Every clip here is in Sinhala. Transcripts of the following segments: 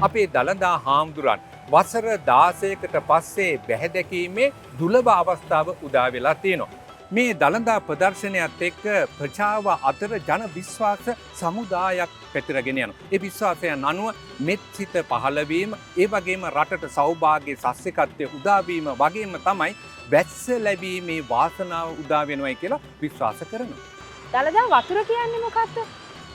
අපේ දළදා හාමුදුරන් වසර 16කට පස්සේ බැහැදැකීමේ දුලබ අවස්ථාව උදා වෙලා තියෙනවා. මේ දළදා ප්‍රදර්ශනයත් එක්ක ප්‍රජාව අතර ජන විශ්වාස සමුදායක් පැතිරගෙන යනවා. ඒ විශ්වාසයන් අනුව මෙත් සිත පහළ වීම, ඒ වගේම රටට සෞභාග්‍ය සස්්‍යකත්වය උදා වීම වගේම තමයි වැස්ස ලැබීමේ වාසනාව උදා වෙනවයි කියලා විශ්වාස කරනවා. දළදා වතුර කියන්නේ මොකක්ද?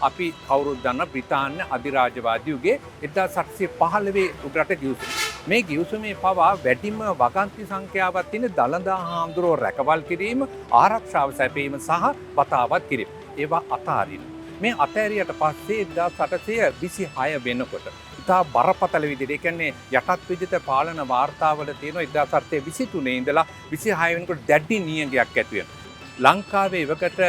අපි කවුරුත් දන්න බ්‍රිතාන්‍ය අධිරාජ්‍යවාදියුගේ 1715 උඩරට ගිවිසුම. මේ ගිවිසුමේ පවා වැඩිම වගන්ති සංඛ්‍යාවක් තියෙන දළදා හාමුදුරුවෝ රැකවල් කිරීම, ආරක්ෂාව සැපීම සහ වතාවත් කිරීම. ඒවා අතාරින්න. මේ අතෑරියට පස්සේ 1826 වෙනකොට ඉතා බරපතල විදිහට, ඒ කියන්නේ යටත් විජිත පාලන වාර්තාවල තියෙන 1823 ඉඳලා 26 වෙනකොට දැඩි නියඟයක් ඇති වෙනවා. ලංකාවේ එවකට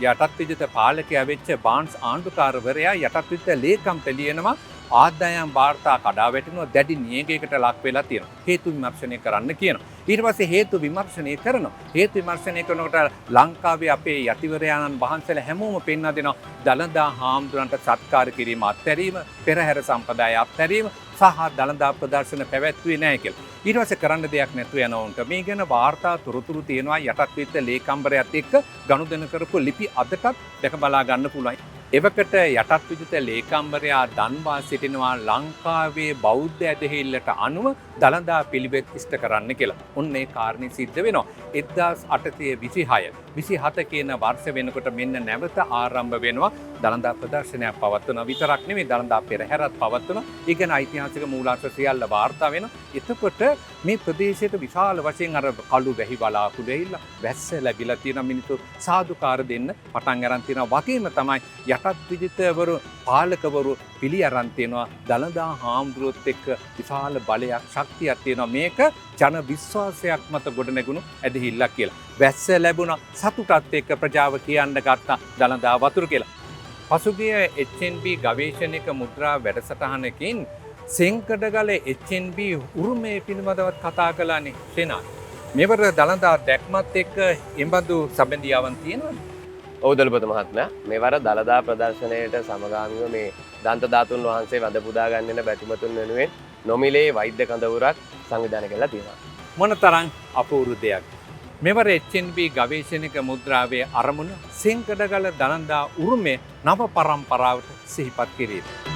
යටත් විජිත පාලකයා වෙච්ච බාන්ස් ආණ්ඩුකාරවරයා යටත් විජිත ලේකම්ට ලියනවා ආදායම් වාර්තා කඩා වැටෙනවා, දැඩි නියඟයකට ලක් වෙලා තියෙනවා. හේතු විමර්ශනය කරන්න කියනවා. ඊට පස්සේ හේතු විමර්ශනය කරනවා. හේතු විමර්ශනය කරනකොට ලංකාවේ අපේ යතිවරයාණන් වහන්සේලා හැමෝම පෙන්වා දෙනවා දළදා හාමුදුරන්ට සත්කාර කිරීම අත්හැරීම, පෙරහැර සම්ප්‍රදාය අත්හැරීම සහ දළදා ප්‍රදර්ශන පැවැත්වුවේ නැහැ කියලා. ඊට පස්සේ කරන්න දෙයක් නැතුව යනවුන්ට මේ ගැන වාර්තා තොරතුරු තියෙනවා. යටත් විජිත ලේකම්වරයාත් එක්ක ගනුදෙනු කරපු ලිපි අදටත් දැක බලා ගන්න පුළුවන්. එවකට යටත් විජිත ලේකම්වරයා දන්වා සිටිනවා ලංකාවේ බෞද්ධ ඇදහිල්ලට අනුව දළදා පිළිවෙත් ඉෂ්ට කරන්න කියලා. ඔන්න ඒ කාරණේ සිද්ධ වෙනවා. 1826 27 කියන වර්ෂ වෙනකොට මෙන්න නැවත ආරම්භ වෙනවා දළදා ප්‍රදර්ශනයක් පවත්වනවා. විතරක් නෙමෙයි දළදා පෙරහැරත් පවත්වනවා. ඒ ගැන ඓතිහාසික මූලාශ්‍ර සියල්ල වාර්තා වෙනවා. එතකොට මේ ප්‍රදේශයට විශාල වශයෙන් අර කළු වැහි වලාකුළු ඇවිල්ලා වැස්ස ලැබිලා තියෙන මිනිස්සු සාදුකාර දෙන්න පටන් අරන් තියෙනවා. වගේම තමයි යටත් විජිතවරු පාලකවරු පිළි අරන් තියෙනවා දළදා හාමුදුරුවොත් එක්ක විශාල බලයක් ශක්තියක් තියෙනවා. මේක ජන විශ්වාසයක් මත ගොඩනැගුණු ඇදහිල්ලක් කියලා. වැස්ස ලැබුණා, සතුටත් එක්ක ප්‍රජාව කියන්න ගත්තා දළදා වතුර කියලා. පසුගිය HNB ගවේෂණික මුද්‍රා වැඩසටහනකින් සෙන්කඩගල HNB උරුමය පිළිබඳවත් කතා කළානේ සේනා. මෙවර දළදා දැක්මත් එක්ක එබඳු සම්බන්ධියාවන් තියෙනවද? ඔව් දලපත මහත්මයා, මෙවර දළදා ප්‍රදර්ශනයට සමගාමීව මේ දන්ත ධාතුන් වහන්සේ වද පුදා ගන්නන බැතිමතුන් වෙනුවෙන් නොමිලේ වෛද්‍ය කඳවුරක් සංවිධානය කරලා තියෙනවා. මොනතරම් අපූර්ව දෙයක්. මෙවර HNB ගවේෂණික මුද්‍රාවේ අරමුණ සෙන්කඩගල දළදා උරුමය නව පරම්පරාවට සිහිපත් කිරීම.